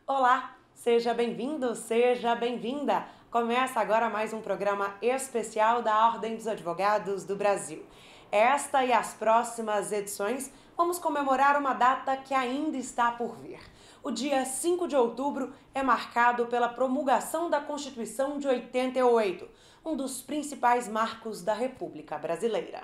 Olá, seja bem-vindo, seja bem-vinda. Começa agora mais um programa especial da Ordem dos Advogados do Brasil. Esta e as próximas edições vamos comemorar uma data que ainda está por vir. O dia 5 de outubro é marcado pela promulgação da Constituição de 88, um dos principais marcos da República Brasileira.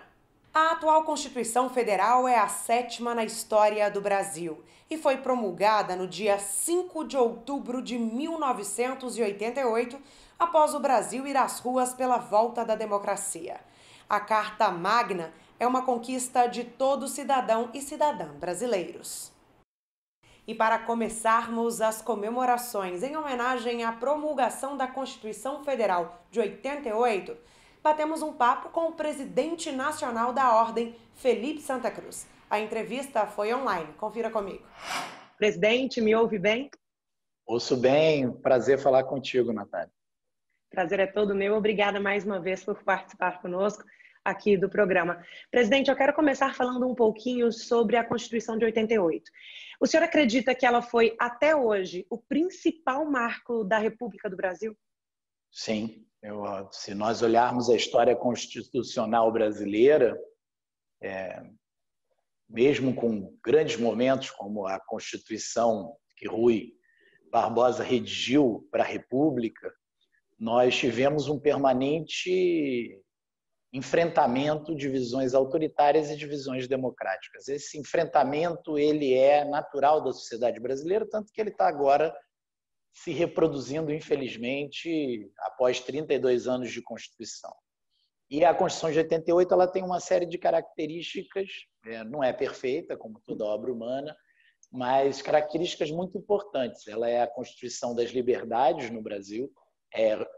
A atual Constituição Federal é a 7ª na história do Brasil e foi promulgada no dia 5 de outubro de 1988, após o Brasil ir às ruas pela volta da democracia. A Carta Magna é uma conquista de todo cidadão e cidadã brasileiros. E para começarmos as comemorações em homenagem à promulgação da Constituição Federal de 88, batemos um papo com o presidente nacional da Ordem, Felipe Santa Cruz. A entrevista foi online. Confira comigo. Presidente, me ouve bem? Ouço bem. Prazer falar contigo, Natália. Prazer é todo meu. Obrigada mais uma vez por participar conosco aqui do programa. Presidente, eu quero começar falando um pouquinho sobre a Constituição de 88. O senhor acredita que ela foi, até hoje, o principal marco da República do Brasil? Sim. Se nós olharmos a história constitucional brasileira, mesmo com grandes momentos como a Constituição que Rui Barbosa redigiu para a República, nós tivemos um permanente enfrentamento de visões autoritárias e de visões democráticas. Esse enfrentamento ele é natural da sociedade brasileira, tanto que ele está agora se reproduzindo, infelizmente, após 32 anos de Constituição. E a Constituição de 88 ela tem uma série de características, não é perfeita, como toda obra humana, mas características muito importantes. Ela é a Constituição das liberdades no Brasil.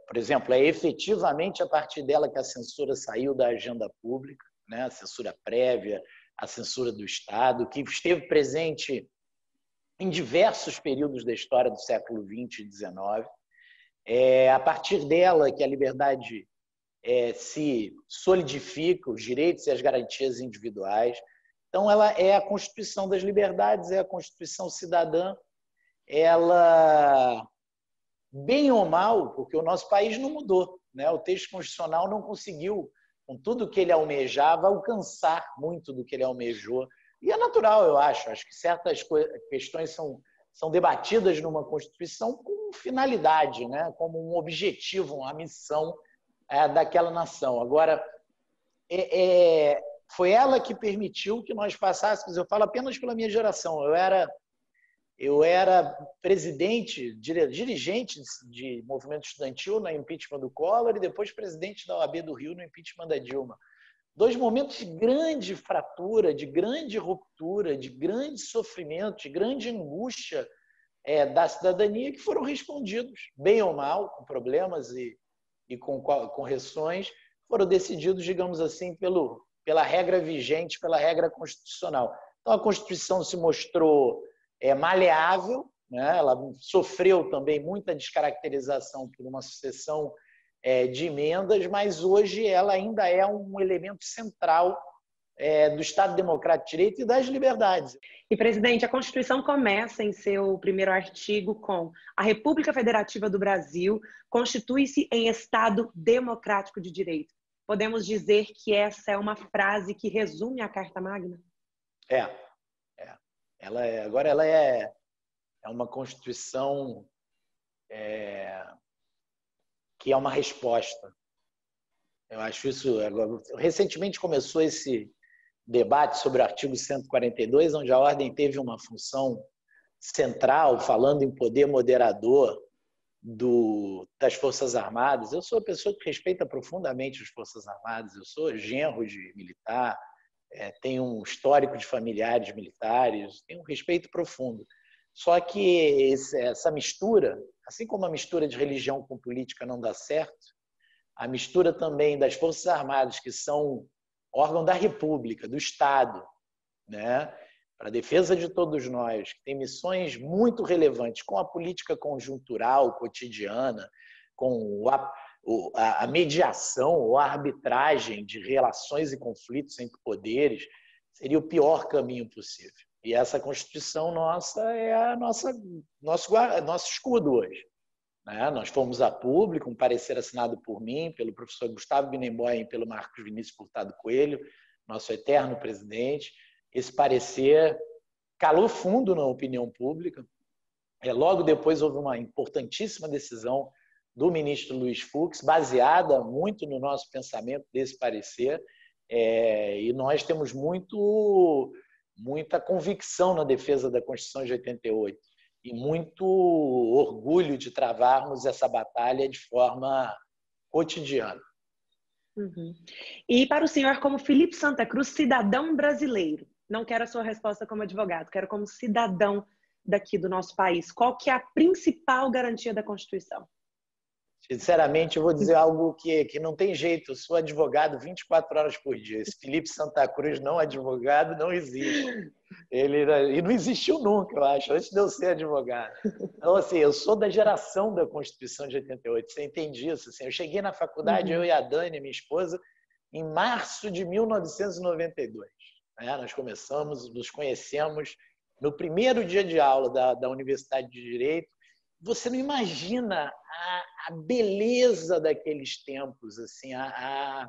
Por exemplo, é efetivamente a partir dela que a censura saiu da agenda pública, né? A censura prévia, a censura do Estado, que esteve presente em diversos períodos da história do século XX e XIX. É a partir dela que a liberdade se solidifica, os direitos e as garantias individuais. Então, ela é a Constituição das liberdades, é a Constituição cidadã. Ela, bem ou mal, porque o nosso país não mudou, né? O texto constitucional não conseguiu, com tudo que ele almejava, alcançar muito do que ele almejou. E é natural, eu acho. Acho que certas questões são debatidas numa Constituição com finalidade, né? Como um objetivo, uma missão daquela nação. Agora, foi ela que permitiu que nós passássemos, eu falo apenas pela minha geração, eu era presidente, dirigente de movimento estudantil no impeachment do Collor e depois presidente da OAB do Rio no impeachment da Dilma. Dois momentos de grande fratura, de grande ruptura, de grande sofrimento, de grande angústia da cidadania que foram respondidos, bem ou mal, com problemas e com correções, foram decididos, digamos assim, pela regra vigente, pela regra constitucional. Então, a Constituição se mostrou maleável, né? Ela sofreu também muita descaracterização por uma sucessão de emendas, mas hoje ela ainda é um elemento central do Estado Democrático de Direito e das liberdades. E, presidente, a Constituição começa em seu primeiro artigo com: a República Federativa do Brasil constitui-se em Estado Democrático de Direito. Podemos dizer que essa é uma frase que resume a Carta Magna? Agora ela é uma Constituição que é uma resposta. Eu acho isso. Recentemente começou esse debate sobre o artigo 142, onde a ordem teve uma função central, falando em poder moderador das Forças Armadas. Eu sou uma pessoa que respeita profundamente as Forças Armadas, eu sou genro de militar, tenho um histórico de familiares militares, tenho um respeito profundo. Só que essa mistura, assim como a mistura de religião com política não dá certo, a mistura também das Forças Armadas, que são órgão da República, do Estado, né? Para a defesa de todos nós, que tem missões muito relevantes com a política conjuntural, cotidiana, com a mediação ou a arbitragem de relações e conflitos entre poderes, seria o pior caminho possível. E essa Constituição nossa é a nosso escudo hoje. Né? Nós fomos a público, um parecer assinado por mim, pelo professor Gustavo Binemboim e pelo Marcos Vinícius Furtado Coelho, nosso eterno presidente. Esse parecer calou fundo na opinião pública. Logo depois houve uma importantíssima decisão do ministro Luiz Fux, baseada muito no nosso pensamento desse parecer, e nós temos muita convicção na defesa da Constituição de 88 e muito orgulho de travarmos essa batalha de forma cotidiana. Uhum. E para o senhor, como Felipe Santa Cruz, cidadão brasileiro, não quero a sua resposta como advogado, quero como cidadão daqui do nosso país, qual que é a principal garantia da Constituição? Sinceramente, eu vou dizer algo que não tem jeito. Eu sou advogado 24 horas por dia. Esse Felipe Santa Cruz, não advogado, não existe. E não existiu nunca, eu acho, antes de eu ser advogado. Então, assim, eu sou da geração da Constituição de 88. Você entende isso? Assim, eu cheguei na faculdade, eu e a Dani, minha esposa, em março de 1992. Né? Nós nos conhecemos no primeiro dia de aula da Universidade de Direito. Você não imagina a beleza daqueles tempos, assim, a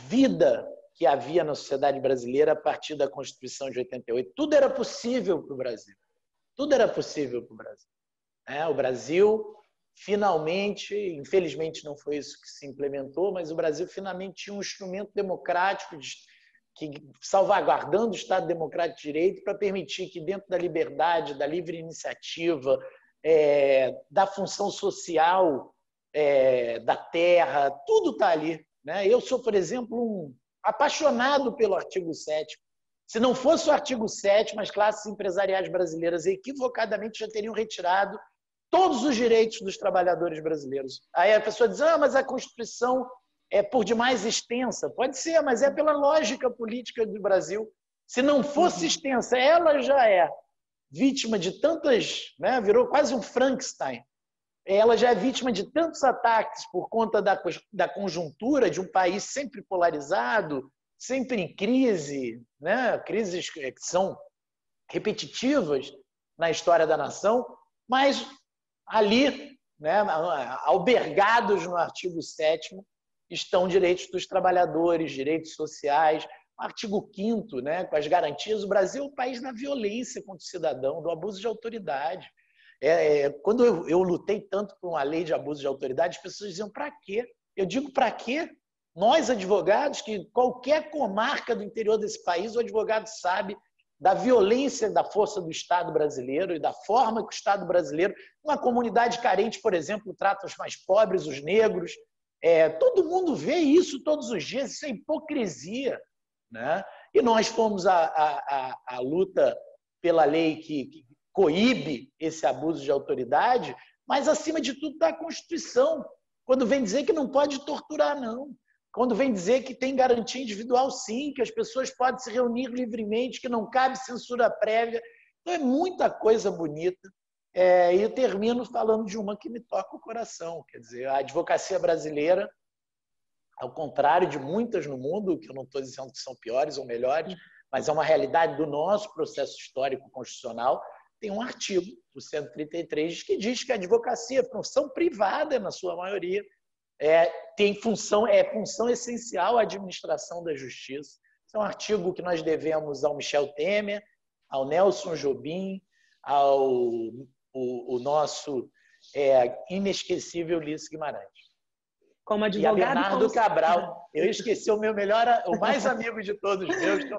vida que havia na sociedade brasileira a partir da Constituição de 88. Tudo era possível para o Brasil. Tudo era possível para o Brasil. O Brasil, finalmente, infelizmente não foi isso que se implementou, mas o Brasil finalmente tinha um instrumento democrático que salvaguardando o Estado Democrático de Direito para permitir que dentro da liberdade, da livre iniciativa, da função social da terra, tudo está ali. Né? Eu sou, por exemplo, um apaixonado pelo artigo 7º. Se não fosse o artigo 7º, as classes empresariais brasileiras equivocadamente já teriam retirado todos os direitos dos trabalhadores brasileiros. Aí a pessoa diz, mas a Constituição é por demais extensa. Pode ser, mas é pela lógica política do Brasil. Se não fosse extensa, ela já é vítima de tantas, né, virou quase um Frankenstein. Ela já é vítima de tantos ataques por conta da conjuntura de um país sempre polarizado, sempre em crise, né, crises que são repetitivas na história da nação, mas ali, né, albergados no artigo 7º, estão direitos dos trabalhadores, direitos sociais. O artigo 5º, né, com as garantias, o Brasil é o país da violência contra o cidadão, do abuso de autoridade. Quando eu lutei tanto por uma lei de abuso de autoridade, as pessoas diziam, para quê? Eu digo, para quê? Nós, advogados, que qualquer comarca do interior desse país, o advogado sabe da violência da força do Estado brasileiro e da forma que o Estado brasileiro, uma comunidade carente, por exemplo, trata os mais pobres, os negros. Todo mundo vê isso todos os dias, isso é hipocrisia. Né? E nós fomos à luta pela lei que coíbe esse abuso de autoridade, mas, acima de tudo, está a Constituição. Quando vem dizer que não pode torturar, não. Quando vem dizer que tem garantia individual, sim, que as pessoas podem se reunir livremente, que não cabe censura prévia. Então, é muita coisa bonita. E eu termino falando de uma que me toca o coração. Quer dizer, a advocacia brasileira, ao contrário de muitas no mundo, que eu não estou dizendo que são piores ou melhores, mas é uma realidade do nosso processo histórico constitucional, tem um artigo, o 133, que diz que a advocacia, função privada na sua maioria, tem função essencial à administração da justiça. Esse é um artigo que nós devemos ao Michel Temer, ao Nelson Jobim, ao o nosso inesquecível Ulisses Guimarães. Como advogado, e a Bernardo Cabral. Eu esqueci o mais amigo de todos meus, que é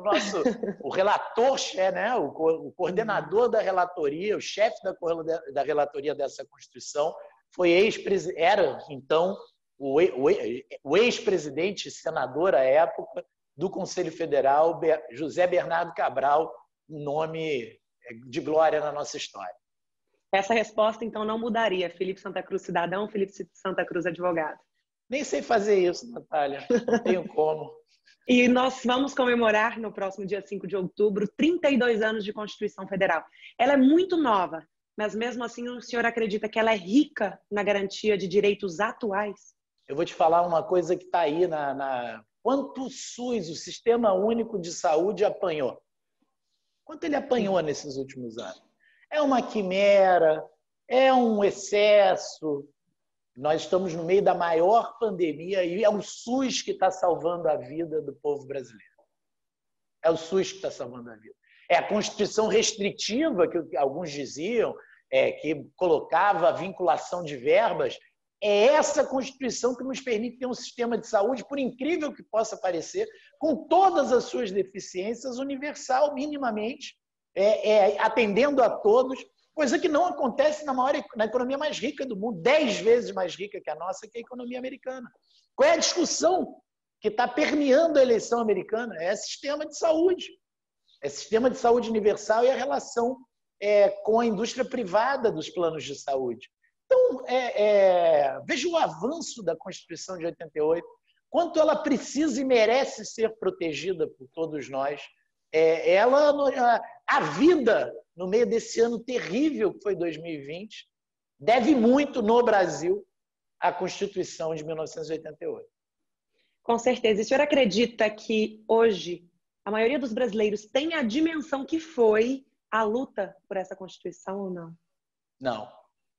o relator, né, o coordenador da relatoria, o chefe da relatoria dessa Constituição, era, então, o ex-presidente e senador à época do Conselho Federal, José Bernardo Cabral, um nome de glória na nossa história. Essa resposta, então, não mudaria. Felipe Santa Cruz, cidadão, Felipe Santa Cruz, advogado. Nem sei fazer isso, Natália. Não tenho como. E nós vamos comemorar, no próximo dia 5 de outubro, 32 anos de Constituição Federal. Ela é muito nova, mas mesmo assim o senhor acredita que ela é rica na garantia de direitos atuais? Eu vou te falar uma coisa que está aí quanto o SUS, o Sistema Único de Saúde, apanhou. Quanto ele apanhou nesses últimos anos? É uma quimera, é um excesso. Nós estamos no meio da maior pandemia e é o SUS que está salvando a vida do povo brasileiro. É o SUS que está salvando a vida. É a Constituição restritiva, que alguns diziam, que colocava a vinculação de verbas. É essa Constituição que nos permite ter um sistema de saúde, por incrível que possa parecer, com todas as suas deficiências, universal, minimamente, atendendo a todos, coisa que não acontece na economia mais rica do mundo, 10 vezes mais rica que a nossa, que é a economia americana. Qual é a discussão que está permeando a eleição americana? É sistema de saúde. É sistema de saúde universal e a relação com a indústria privada dos planos de saúde. Então, veja o avanço da Constituição de 88, quanto ela precisa e merece ser protegida por todos nós. A vida, no meio desse ano terrível que foi 2020, deve muito no Brasil à Constituição de 1988. Com certeza. E o senhor acredita que hoje a maioria dos brasileiros tem a dimensão que foi a luta por essa Constituição ou não? Não.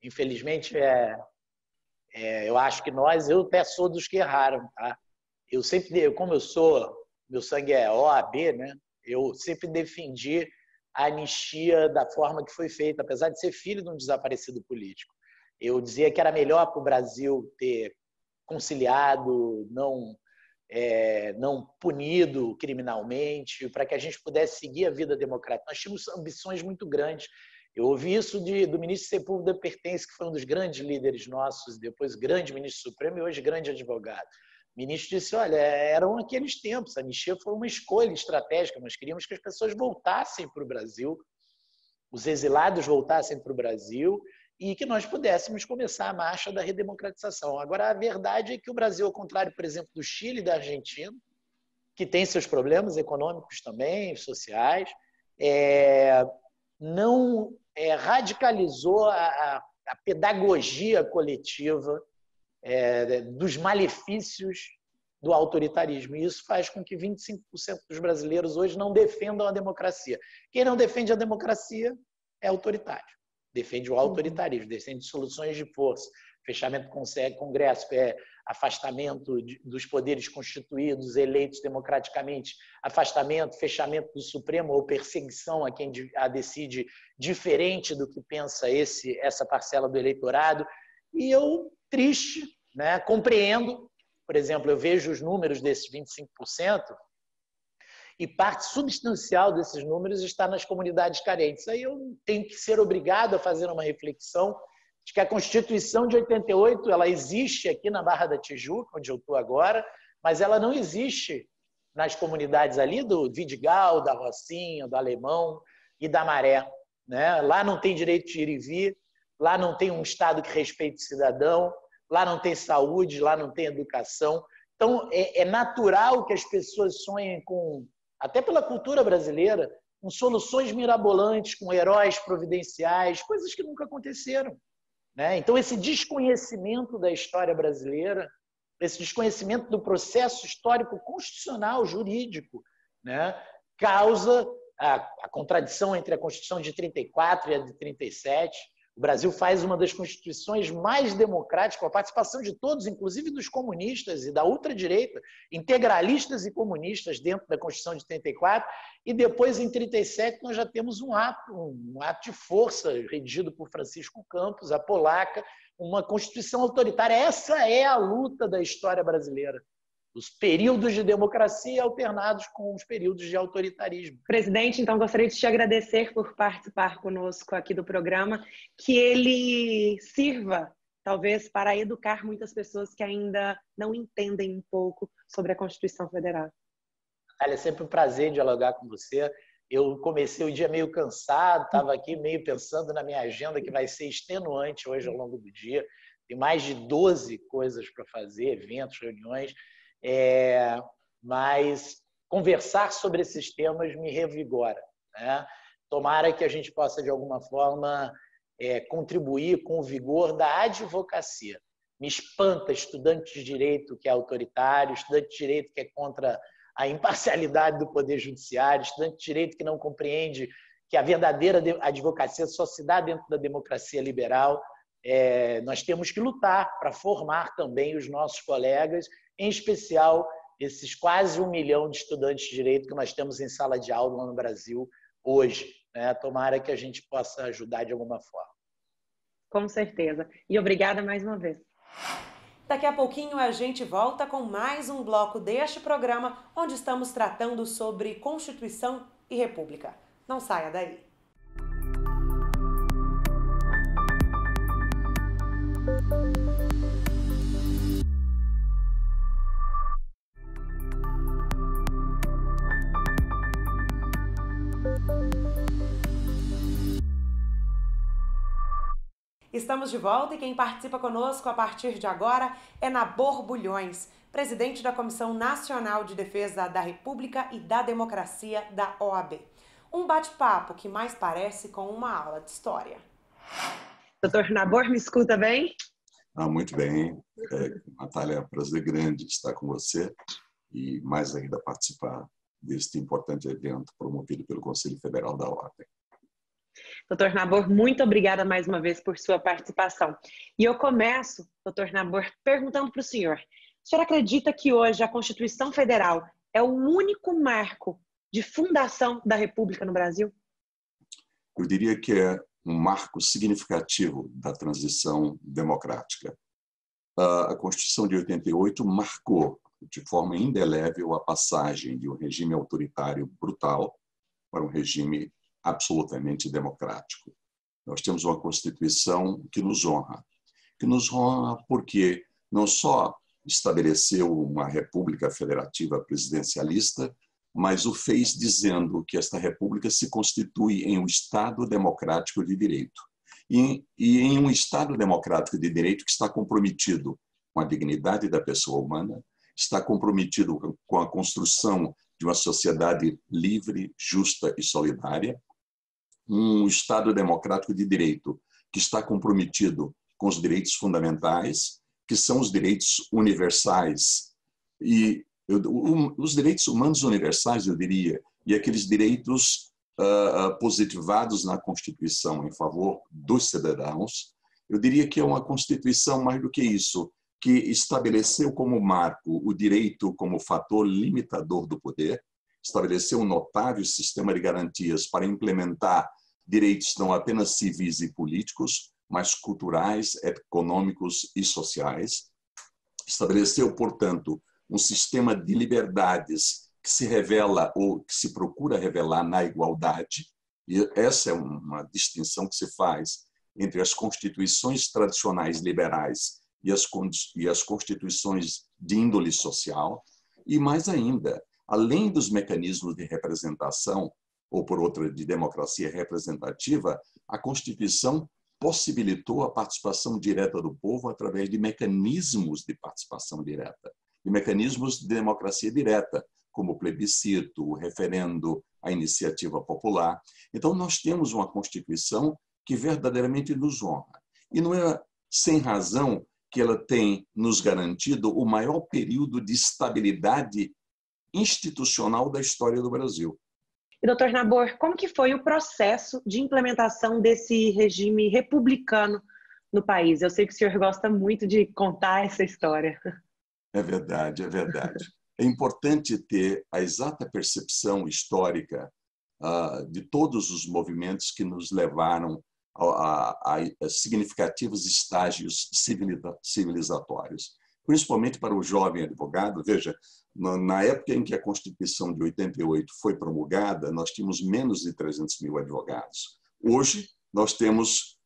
Infelizmente, eu acho que eu até sou dos que erraram. Tá? Como meu sangue é OAB, né? Eu sempre defendi a anistia da forma que foi feita, apesar de ser filho de um desaparecido político. Eu dizia que era melhor para o Brasil ter conciliado, não punido criminalmente, para que a gente pudesse seguir a vida democrática. Nós tínhamos ambições muito grandes. Eu ouvi isso do ministro Sepúlveda Pertence, que foi um dos grandes líderes nossos, depois grande ministro supremo e hoje grande advogado. O ministro disse, olha, eram aqueles tempos, a anistia foi uma escolha estratégica, nós queríamos que as pessoas voltassem para o Brasil, os exilados voltassem para o Brasil e que nós pudéssemos começar a marcha da redemocratização. Agora, a verdade é que o Brasil, ao contrário, por exemplo, do Chile e da Argentina, que tem seus problemas econômicos também, sociais, não radicalizou a pedagogia coletiva dos malefícios do autoritarismo. E isso faz com que 25% dos brasileiros hoje não defendam a democracia. Quem não defende a democracia é autoritário. Defende o autoritarismo, defende soluções de força, fechamento do Congresso, afastamento dos poderes constituídos, eleitos democraticamente, fechamento do Supremo ou perseguição a quem a decide diferente do que pensa essa parcela do eleitorado. E eu, triste, né, compreendo, por exemplo, eu vejo os números desses 25%, e parte substancial desses números está nas comunidades carentes. Aí eu tenho que ser obrigado a fazer uma reflexão de que a Constituição de 88 ela existe aqui na Barra da Tijuca, onde eu estou agora, mas ela não existe nas comunidades ali do Vidigal, da Rocinha, do Alemão e da Maré. Né? Lá não tem direito de ir e vir, lá não tem um Estado que respeite o cidadão, lá não tem saúde, lá não tem educação. Então, é natural que as pessoas sonhem com, até pela cultura brasileira, com soluções mirabolantes, com heróis providenciais, coisas que nunca aconteceram. Né? Então, esse desconhecimento da história brasileira, esse desconhecimento do processo histórico constitucional, jurídico, né? Causa a contradição entre a Constituição de 34 e a de 37. O Brasil faz uma das constituições mais democráticas, com a participação de todos, inclusive dos comunistas e da ultradireita, integralistas e comunistas dentro da Constituição de 34, e depois, em 37, nós já temos um ato de força redigido por Francisco Campos, a polaca, uma Constituição autoritária. Essa é a luta da história brasileira. Os períodos de democracia alternados com os períodos de autoritarismo. Presidente, então gostaria de te agradecer por participar conosco aqui do programa, que ele sirva, talvez, para educar muitas pessoas que ainda não entendem um pouco sobre a Constituição Federal. É sempre um prazer dialogar com você. Eu comecei o dia meio cansado, estava aqui meio pensando na minha agenda, que vai ser extenuante hoje ao longo do dia. Tem mais de 12 coisas para fazer, eventos, reuniões. Mas conversar sobre esses temas me revigora. Né? Tomara que a gente possa, de alguma forma, contribuir com o vigor da advocacia. Me espanta estudante de direito que é autoritário, estudante de direito que é contra a imparcialidade do Poder Judiciário, estudante de direito que não compreende que a verdadeira advocacia só se dá dentro da democracia liberal. Nós temos que lutar para formar também os nossos colegas, em especial esses quase 1 milhão de estudantes de direito que nós temos em sala de aula no Brasil hoje. Tomara que a gente possa ajudar de alguma forma. Com certeza. E obrigada mais uma vez. Daqui a pouquinho a gente volta com mais um bloco deste programa, onde estamos tratando sobre Constituição e República. Não saia daí. Estamos de volta e quem participa conosco a partir de agora é Nabor Bulhões, presidente da Comissão Nacional de Defesa da República e da Democracia da OAB. Um bate-papo que mais parece com uma aula de história. Doutor Nabor, me escuta bem? Muito bem. Natália, é um prazer grande estar com você e mais ainda participar deste importante evento promovido pelo Conselho Federal da OAB. Doutor Nabor, muito obrigada mais uma vez por sua participação. E eu começo, doutor Nabor, perguntando para o senhor acredita que hoje a Constituição Federal é o único marco de fundação da República no Brasil? Eu diria que é um marco significativo da transição democrática. A Constituição de 88 marcou de forma indelével a passagem de um regime autoritário brutal para um regime absolutamente democrático. Nós temos uma Constituição que nos honra porque não só estabeleceu uma república federativa presidencialista, mas o fez dizendo que esta república se constitui em um Estado democrático de direito. E em um Estado democrático de direito que está comprometido com a dignidade da pessoa humana, está comprometido com a construção de uma sociedade livre, justa e solidária, um Estado democrático de direito que está comprometido com os direitos fundamentais, que são os direitos universais. E os direitos humanos universais, eu diria, e aqueles direitos positivados na Constituição em favor dos cidadãos, eu diria que é uma Constituição mais do que isso, que estabeleceu como marco o direito como fator limitador do poder, estabeleceu um notável sistema de garantias para implementar direitos não apenas civis e políticos, mas culturais, econômicos e sociais. Estabeleceu, portanto, um sistema de liberdades que se revela ou que se procura revelar na igualdade. E essa é uma distinção que se faz entre as constituições tradicionais liberais e as constituições de índole social. E mais ainda, além dos mecanismos de representação, ou por outra, de democracia representativa, a Constituição possibilitou a participação direta do povo através de mecanismos de participação direta, de mecanismos de democracia direta, como o plebiscito, o referendo, a iniciativa popular. Então, nós temos uma Constituição que verdadeiramente nos honra. E não é sem razão que ela tem nos garantido o maior período de estabilidade institucional da história do Brasil. E, doutor Nabor, como que foi o processo de implementação desse regime republicano no país? Eu sei que o senhor gosta muito de contar essa história. É verdade, é verdade. É importante ter a exata percepção histórica de todos os movimentos que nos levaram a significativos estágios civilizatórios. Principalmente para o jovem advogado. Veja, na época em que a Constituição de 88 foi promulgada, nós tínhamos menos de 300 mil advogados. Hoje, nós temos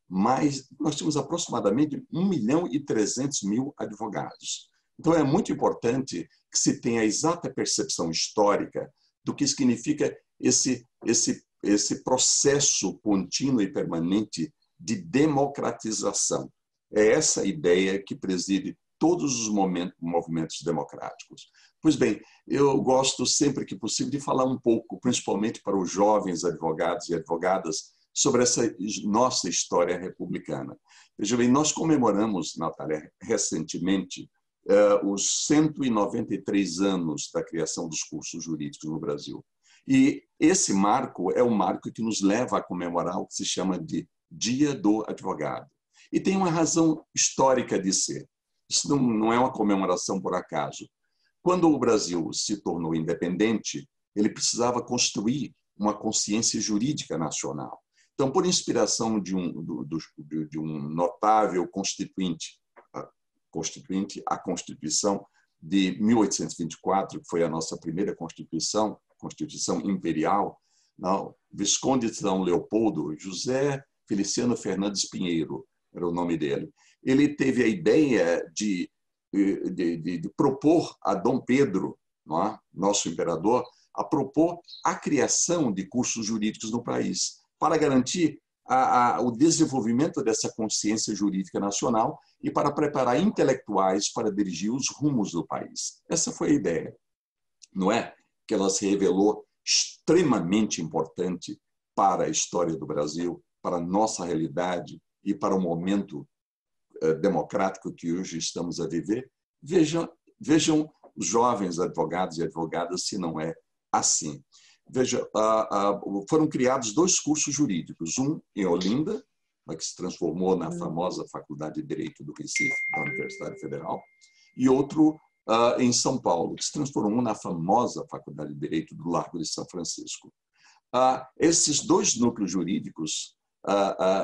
aproximadamente 1.300.000 advogados. Então, é muito importante que se tenha a exata percepção histórica do que significa esse processo contínuo e permanente de democratização. É essa ideia que preside todos os movimentos democráticos. Pois bem, eu gosto sempre que possível de falar um pouco, principalmente para os jovens advogados e advogadas, sobre essa nossa história republicana. Veja bem, nós comemoramos, Natália, recentemente os 193 anos da criação dos cursos jurídicos no Brasil. E esse marco é o marco que nos leva a comemorar o que se chama de Dia do Advogado. E tem uma razão histórica de ser. Isso não é uma comemoração por acaso. Quando o Brasil se tornou independente, ele precisava construir uma consciência jurídica nacional. Então, por inspiração de um notável constituinte, a Constituição de 1824, que foi a nossa primeira Constituição Imperial, não, Visconde de São Leopoldo, José Feliciano Fernandes Pinheiro, era o nome dele. Ele teve a ideia de propor a Dom Pedro, não é? Nosso imperador, a propor a criação de cursos jurídicos no país, para garantir o desenvolvimento dessa consciência jurídica nacional e para preparar intelectuais para dirigir os rumos do país. Essa foi a ideia, não é? Que ela se revelou extremamente importante para a história do Brasil, para a nossa realidade e para o momento democrático que hoje estamos a viver. Vejam os jovens advogados e advogadas se não é assim. Veja, foram criados 2 cursos jurídicos, um em Olinda, que se transformou na famosa Faculdade de Direito do Recife, da Universidade Federal, e outro em São Paulo, que se transformou na famosa Faculdade de Direito do Largo de São Francisco. Esses 2 núcleos jurídicos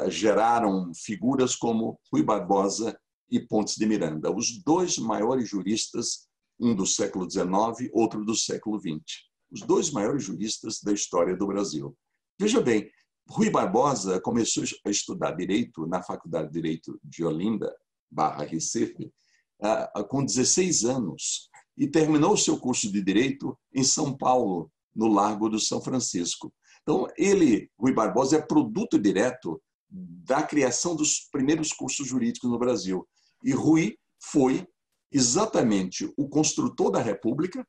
geraram figuras como Rui Barbosa e Pontes de Miranda, os 2 maiores juristas, um do século XIX, outro do século XX. Os 2 maiores juristas da história do Brasil. Veja bem, Rui Barbosa começou a estudar Direito na Faculdade de Direito de Olinda, Recife, com 16 anos e terminou o seu curso de Direito em São Paulo, no Largo do São Francisco. Então, Rui Barbosa, é produto direto da criação dos primeiros cursos jurídicos no Brasil. E Rui foi exatamente o construtor da República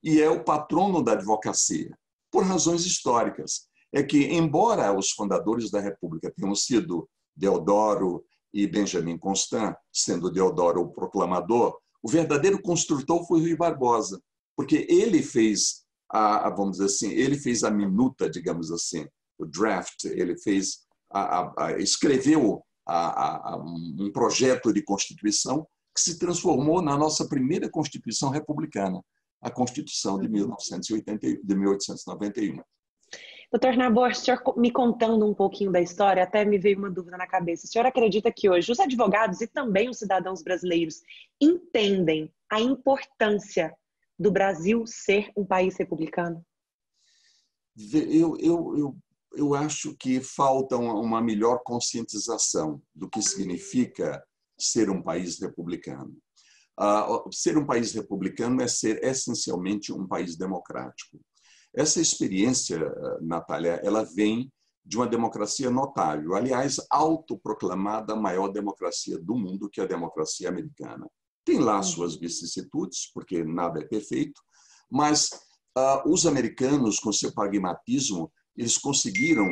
e é o patrono da advocacia, por razões históricas. É que, embora os fundadores da República tenham sido Deodoro e Benjamin Constant, sendo Deodoro o proclamador, o verdadeiro construtor foi Rui Barbosa, porque ele fez vamos dizer assim, ele fez a minuta, digamos assim, o draft, ele fez escreveu um projeto de Constituição que se transformou na nossa primeira Constituição republicana, a Constituição de 1891. Doutor Nabor, o senhor me contando um pouquinho da história, até me veio uma dúvida na cabeça. O senhor acredita que hoje os advogados e também os cidadãos brasileiros entendem a importância do Brasil ser um país republicano? Eu acho que falta uma melhor conscientização do que significa ser um país republicano. Ser um país republicano é ser essencialmente um país democrático. Essa experiência, Natália, ela vem de uma democracia notável, aliás, autoproclamada a maior democracia do mundo, que é a democracia americana. Tem lá suas vicissitudes, porque nada é perfeito, mas os americanos, com seu pragmatismo, eles conseguiram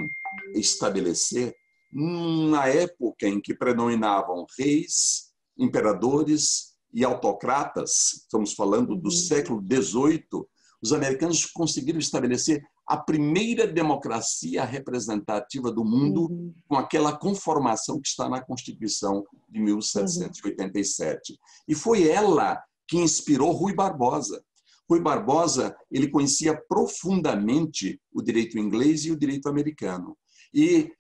estabelecer, na época em que predominavam reis, imperadores e autocratas, estamos falando do século XVIII, os americanos conseguiram estabelecer a primeira democracia representativa do mundo com aquela conformação que está na Constituição de 1787. E foi ela que inspirou Rui Barbosa. Rui Barbosa, ele conhecia profundamente o direito inglês e o direito americano. E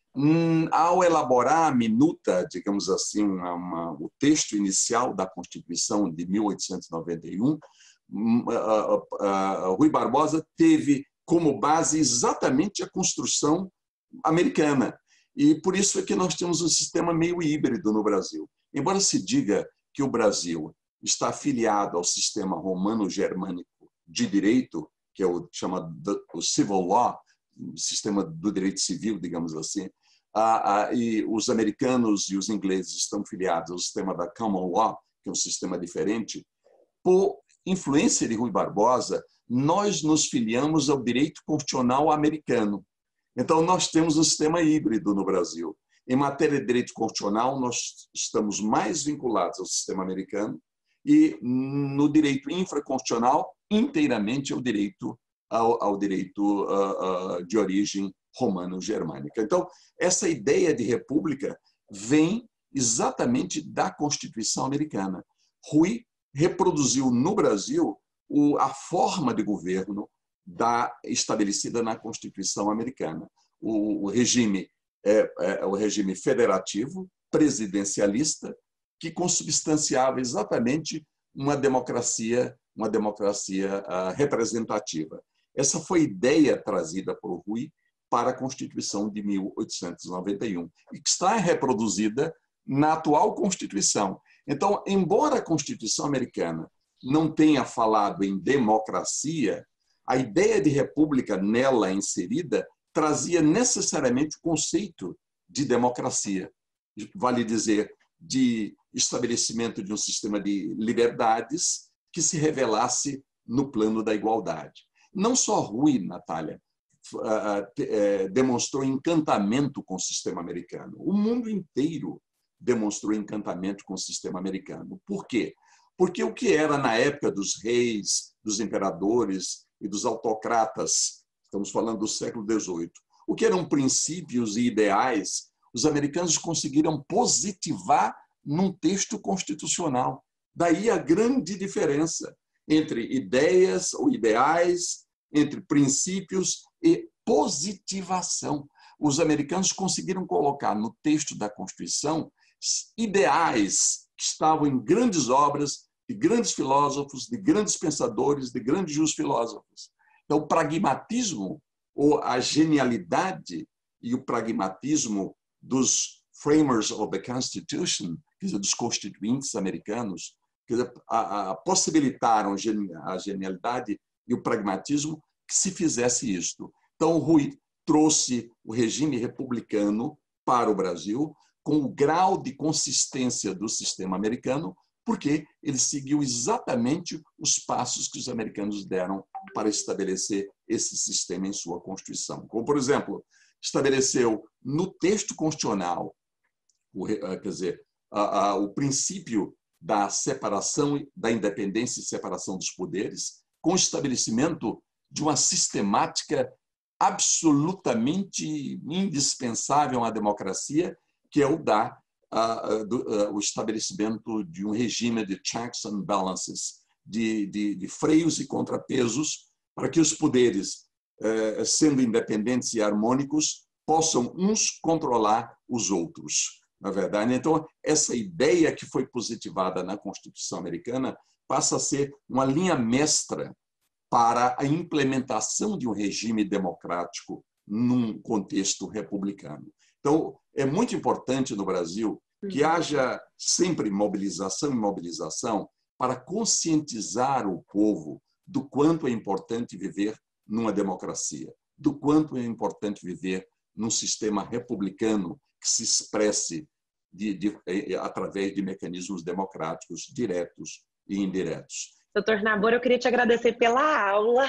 ao elaborar a minuta, digamos assim, o texto inicial da Constituição de 1891, Rui Barbosa teve como base exatamente a construção americana. E por isso é que nós temos um sistema meio híbrido no Brasil. Embora se diga que o Brasil está afiliado ao sistema romano-germânico de direito, que é o chamado civil law, o sistema do direito civil, digamos assim, e os americanos e os ingleses estão filiados ao sistema da common law, que é um sistema diferente, por influência de Rui Barbosa, nós nos filiamos ao direito constitucional americano. Então, nós temos um sistema híbrido no Brasil. Em matéria de direito constitucional, nós estamos mais vinculados ao sistema americano. e no direito infraconstitucional, inteiramente ao direito de origem romano-germânica. Então, essa ideia de república vem exatamente da Constituição americana. Rui reproduziu no Brasil a forma de governo estabelecida na Constituição americana. O regime é o regime federativo, presidencialista, que consubstanciava exatamente uma democracia representativa. Essa foi a ideia trazida por Rui para a Constituição de 1891 e que está reproduzida na atual Constituição. Então, embora a Constituição americana não tenha falado em democracia, a ideia de república nela inserida trazia necessariamente o conceito de democracia. Vale dizer, de estabelecimento de um sistema de liberdades que se revelasse no plano da igualdade. Não só Rui, Natália, demonstrou encantamento com o sistema americano. O mundo inteiro demonstrou encantamento com o sistema americano. Por quê? Porque o que era na época dos reis, dos imperadores e dos autocratas, estamos falando do século XVIII, o que eram princípios e ideais, os americanos conseguiram positivar num texto constitucional. Daí a grande diferença entre ideias ou ideais, entre princípios e positivação. Os americanos conseguiram colocar no texto da Constituição ideais que estavam em grandes obras de grandes filósofos, de grandes pensadores, de grandes filósofos. Então, o pragmatismo ou a genialidade e o pragmatismo dos framers of the Constitution, quer dizer, dos constituintes americanos, quer dizer, possibilitaram a genialidade e o pragmatismo que se fizesse isto. Então, Rui trouxe o regime republicano para o Brasil com o grau de consistência do sistema americano, porque ele seguiu exatamente os passos que os americanos deram para estabelecer esse sistema em sua Constituição. Como, por exemplo, estabeleceu no texto constitucional, o princípio da separação, da independência e separação dos poderes, com o estabelecimento de uma sistemática absolutamente indispensável à democracia, que é o estabelecimento de um regime de checks and balances, de freios e contrapesos, para que os poderes, sendo independentes e harmônicos, possam uns controlar os outros. Na verdade, então, essa ideia que foi positivada na Constituição americana passa a ser uma linha mestra para a implementação de um regime democrático num contexto republicano. Então, é muito importante no Brasil que haja sempre mobilização e mobilização para conscientizar o povo do quanto é importante viver numa democracia, do quanto é importante viver num sistema republicano que se expresse através de mecanismos democráticos diretos e indiretos. Doutor Nabor, eu queria te agradecer pela aula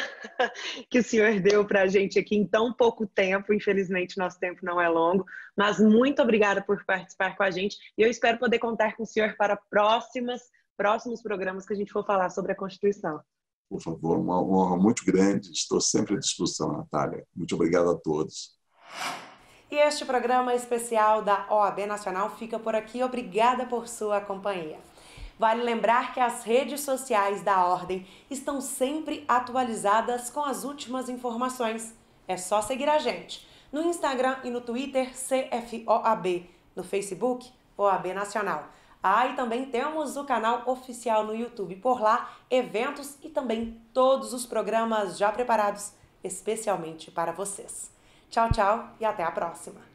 que o senhor deu para a gente aqui em tão pouco tempo. Infelizmente, nosso tempo não é longo, mas muito obrigada por participar com a gente e eu espero poder contar com o senhor para próximos programas que a gente for falar sobre a Constituição. Por favor, uma honra muito grande. Estou sempre à disposição, Natália. Muito obrigado a todos. E este programa especial da OAB Nacional fica por aqui. Obrigada por sua companhia. Vale lembrar que as redes sociais da Ordem estão sempre atualizadas com as últimas informações. É só seguir a gente no Instagram e no Twitter CFOAB, no Facebook OAB Nacional. E também temos o canal oficial no YouTube. Por lá, eventos e também todos os programas já preparados especialmente para vocês. Tchau, tchau e até a próxima!